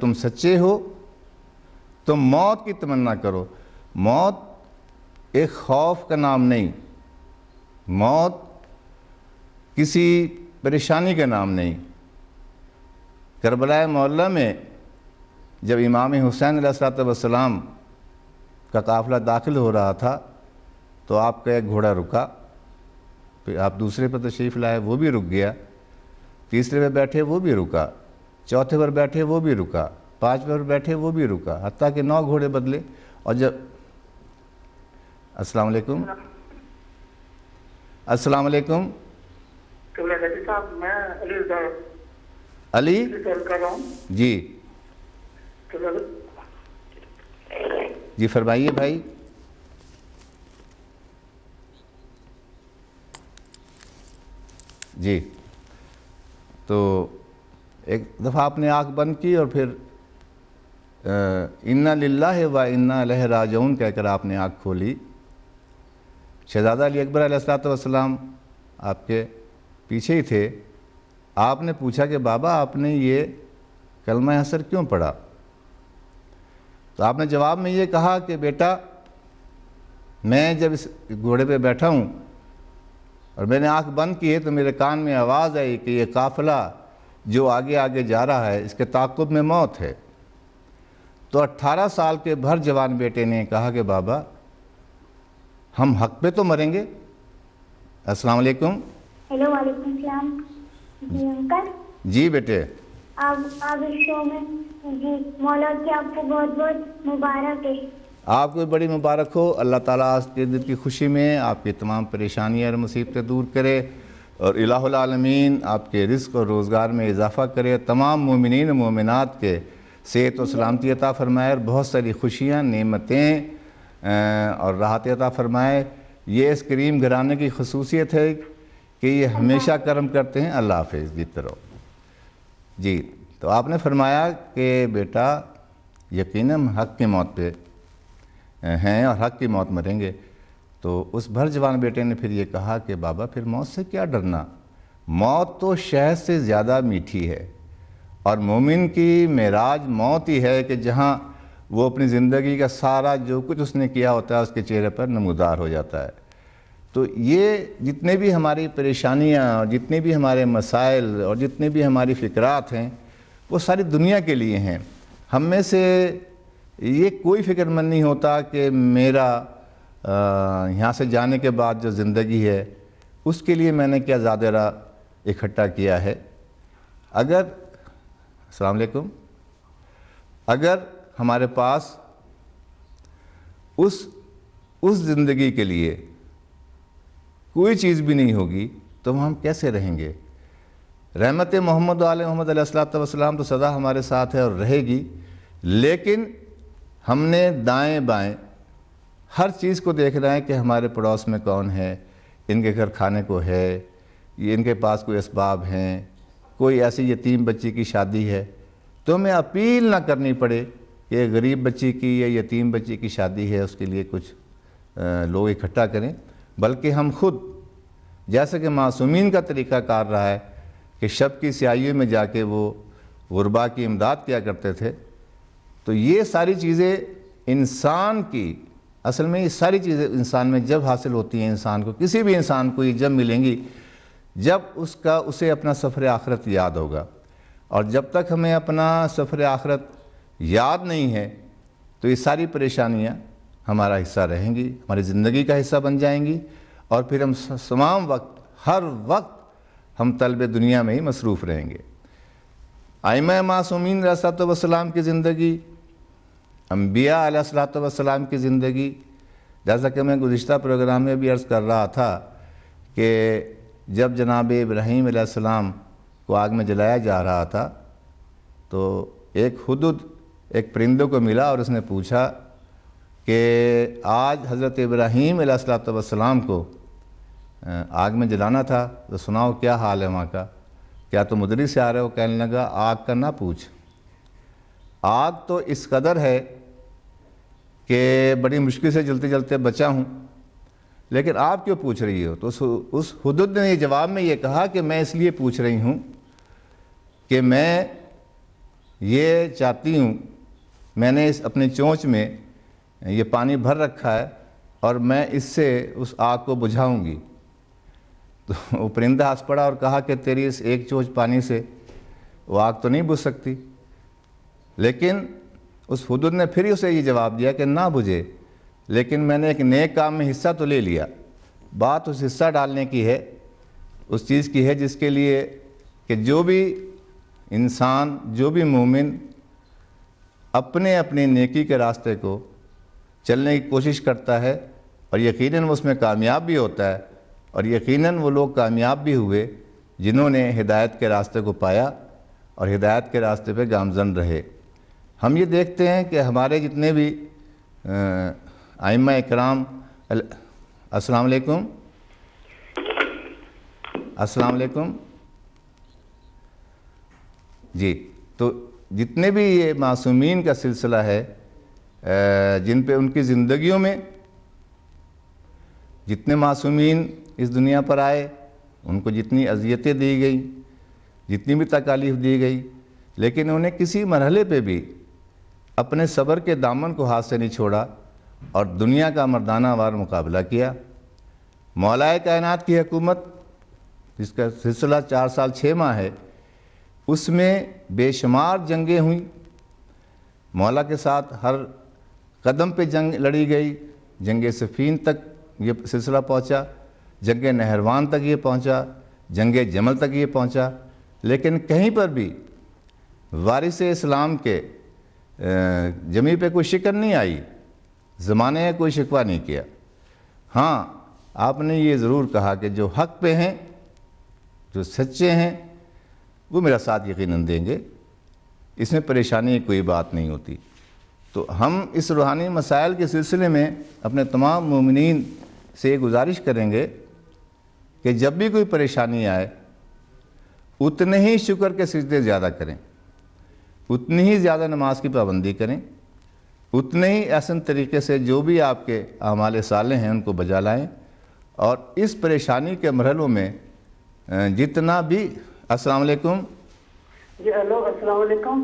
تم سچے ہو تو موت کی تمنا کرو۔ موت ایک خوف کا نام نہیں، موت کسی پریشانی کا نام نہیں۔ کربلا معلیٰ میں جب امام حسین علیہ السلام کا قافلہ داخل ہو رہا تھا تو آپ کا ایک گھوڑا رکا، پھر آپ دوسرے پر تشریف لائے، وہ بھی رک گیا، تیسرے پر بیٹھے وہ بھی رکا، چوتھے پر بیٹھے وہ بھی رکا، پانچویں پر بیٹھے وہ بھی رکا، حتیٰ کہ 9 گھوڑے بدلے۔ اور جب السلام علیکم السلام علیکم صاحب میں علی کر رہا ہوں جی جی فرمائیے بھائی۔ جی تو ایک دفعہ آپ نے آنکھ بند کی اور پھر انا للہ و انا الیہ راجعون کہہ کر آپ نے آنکھ کھولی۔ شہزادہ علی اکبر علیہ السلام آپ کے پیچھے ہی تھے۔ آپ نے پوچھا کہ بابا آپ نے یہ کلمہ حسر کیوں پڑھا؟ تو آپ نے جواب میں یہ کہا کہ بیٹا میں جب اس گھوڑے پہ بیٹھا ہوں اور میں نے آنکھ بند کی ہے تو میرے کان میں آواز آئی کہ یہ قافلہ جو آگے آگے جا رہا ہے اس کے تعاقب میں موت ہے۔ تو 18 سال کے بھر جوان بیٹے نے کہا کہ بابا ہم حق پہ تو مریں گے۔ السلام علیکم۔ ہیلو وعلیکم السلام۔ جی انکل جی بیٹے آپ اس شو میں جی مولا کی آپ کو بہت بہت مبارک ہے۔ آپ کو بڑی مبارک ہو، اللہ تعالیٰ آج کے دن کی خوشی میں آپ کی تمام پریشانیاں اور مصیبتیں دور کرے اور الہ العالمین آپ کے رزق اور روزگار میں اضافہ کرے، تمام مومنین و مومنات کے صحت و سلامتی عطا فرمائے اور بہت ساری خوشیاں، نعمتیں اور راحت عطا فرمائے۔ یہ اس کریم گھرانے کی خصوصیت ہے کہ یہ ہمیشہ کرم کرتے ہیں۔ اللہ حافظ، جیتے رہو۔ جی تو آپ نے فرمایا کہ بیٹا یقیناً حق کی موت پہ ہیں اور حق کی موت مریں گے۔ تو اس بھر جوان بیٹے نے پھر یہ کہا کہ بابا پھر موت سے کیا ڈرنا، موت تو شہد سے زیادہ میٹھی ہے، اور مومن کی معراج موت ہی ہے کہ جہاں وہ اپنی زندگی کا سارا جو کچھ اس نے کیا ہوتا ہے اس کے چہرے پر نمودار ہو جاتا ہے۔ تو یہ جتنے بھی ہماری پریشانیاں اور جتنے بھی ہمارے مسائل اور جتنے بھی ہماری فکرات ہیں وہ ساری دنیا کے لیے ہیں۔ ہم میں سے یہ کوئی فکر مند نہیں ہوتا کہ میرا یہاں سے جانے کے بعد جو زندگی ہے اس کے لیے میں نے کیا زادرہ اکٹھا کیا ہے۔ اگر السلام علیکم اگر ہمارے پاس اس زندگی کے لیے کوئی چیز بھی نہیں ہوگی تو ہم کیسے رہیں گے؟ رحمت محمد آل محمد علیہ السلام تو سدا ہمارے ساتھ ہے اور رہے گی، لیکن ہم نے دائیں بائیں ہر چیز کو دیکھنا ہے کہ ہمارے پڑوس میں کون ہے، ان کے گھر کھانے کو ہے، یہ ان کے پاس کوئی اسباب ہیں، کوئی ایسی یتیم بچی کی شادی ہے تو ہمیں اپیل نہ کرنی پڑے کہ غریب بچی کی یا یتیم بچی کی شادی ہے اس کے لیے کچھ لوگ اکٹھا کریں، بلکہ ہم خود جیسا کہ معصومین کا طریقہ کار رہا ہے کہ شب کی سیاہیوں میں جا کے وہ غربا کی امداد کیا کرتے تھے۔ تو یہ ساری چیزیں انسان کی اصل میں یہ ساری چیزیں انسان میں جب حاصل ہوتی ہیں، انسان کو کسی بھی انسان کو یہ جب ملیں گی جب اسے اپنا سفر آخرت یاد ہوگا، اور جب تک ہمیں اپنا سفر آخرت یاد نہیں ہے تو یہ ساری پریشانیاں ہمارا حصہ رہیں گی، ہماری زندگی کا حصہ بن جائیں گی، اور پھر ہم تمام وقت ہر وقت ہم طلب دنیا میں ہی مصروف رہیں گے۔ ائمہ معصومین علیہ السلام کی زندگی، انبیاء علیہ السلام کی زندگی، جیسا کہ میں گزشتہ پروگرام میں بھی عرض کر رہا تھا کہ جب جناب ابراہیم علیہ السلام کو آگ میں جلایا جا رہا تھا تو ایک ہدہد ایک پرندے کو ملا اور اس نے پوچھا کہ آج حضرت ابراہیم علیہ السلام کو آگ میں جلانا تھا تو سناؤ کیا حال ہے وہاں کا، کیا تم ادھر سے آ رہے ہو؟ کہنے لگا آگ کا نہ پوچھ، آگ تو اس قدر ہے کہ بڑی مشکل سے جلتے جلتے بچا ہوں، لیکن آپ کیوں پوچھ رہی ہو؟ تو اس ہدہد نے جواب میں یہ کہا کہ میں اس لیے پوچھ رہی ہوں کہ میں یہ چاہتی ہوں، میں نے اس اپنی چونچ میں یہ پانی بھر رکھا ہے اور میں اس سے اس آگ کو بجھاؤں گی۔ تو وہ پرندہ ہنس پڑا اور کہا کہ تیری اس ایک چونچ پانی سے وہ آگ تو نہیں بجھ سکتی۔ لیکن اس ہدہد نے پھر اسے یہ جواب دیا کہ نہ بجھے، لیکن میں نے ایک نیک کام میں حصہ تو لے لیا۔ بات اس حصہ ڈالنے کی ہے، اس چیز کی ہے جس کے لیے کہ جو بھی انسان، جو بھی مومن اپنے اپنے نیکی کے راستے کو چلنے کی کوشش کرتا ہے اور یقیناً وہ اس میں کامیاب بھی ہوتا ہے، اور یقیناً وہ لوگ کامیاب بھی ہوئے جنہوں نے ہدایت کے راستے کو پایا اور ہدایت کے راستے پہ گامزن رہے۔ ہم یہ دیکھتے ہیں کہ ہمارے جتنے بھی ائمہ اکرام، السلام علیکم، السلام علیکم جی، تو جتنے بھی یہ معصومین کا سلسلہ ہے، جن پہ ان کی زندگیوں میں جتنے معصومین اس دنیا پر آئے، ان کو جتنی اذیتیں دی گئیں، جتنی بھی تکالیف دی گئی، لیکن انہیں کسی مرحلے پہ بھی اپنے صبر کے دامن کو ہاتھ سے نہیں چھوڑا اور دنیا کا مردانہ وار مقابلہ کیا۔ مولائے کائنات کی حکومت، جس کا سلسلہ 4 سال 6 ماہ ہے، اس میں بے شمار جنگیں ہوئیں، مولا کے ساتھ ہر قدم پہ جنگ لڑی گئی۔ جنگ صفین تک یہ سلسلہ پہنچا، جنگ نہروان تک یہ پہنچا، جنگ جمل تک یہ پہنچا، لیکن کہیں پر بھی وارث اسلام کے جمی پہ کوئی شکن نہیں آئی، زمانے میں کوئی شکوہ نہیں کیا۔ ہاں، آپ نے یہ ضرور کہا کہ جو حق پہ ہیں، جو سچے ہیں، وہ میرا ساتھ یقیناً دیں گے، اس میں پریشانی کی کوئی بات نہیں ہوتی۔ تو ہم اس روحانی مسائل کے سلسلے میں اپنے تمام مومنین سے یہ گزارش کریں گے کہ جب بھی کوئی پریشانی آئے، اتنے ہی شکر کے سجدے زیادہ کریں، اتنی ہی زیادہ نماز کی پابندی کریں، اتنے ہی احسن طریقے سے جو بھی آپ کے اعمال صالح ہیں ان کو بجا لائیں، اور اس پریشانی کے مرحلوں میں جتنا بھی السلام علیکم جی ہیلو، السلام علیکم۔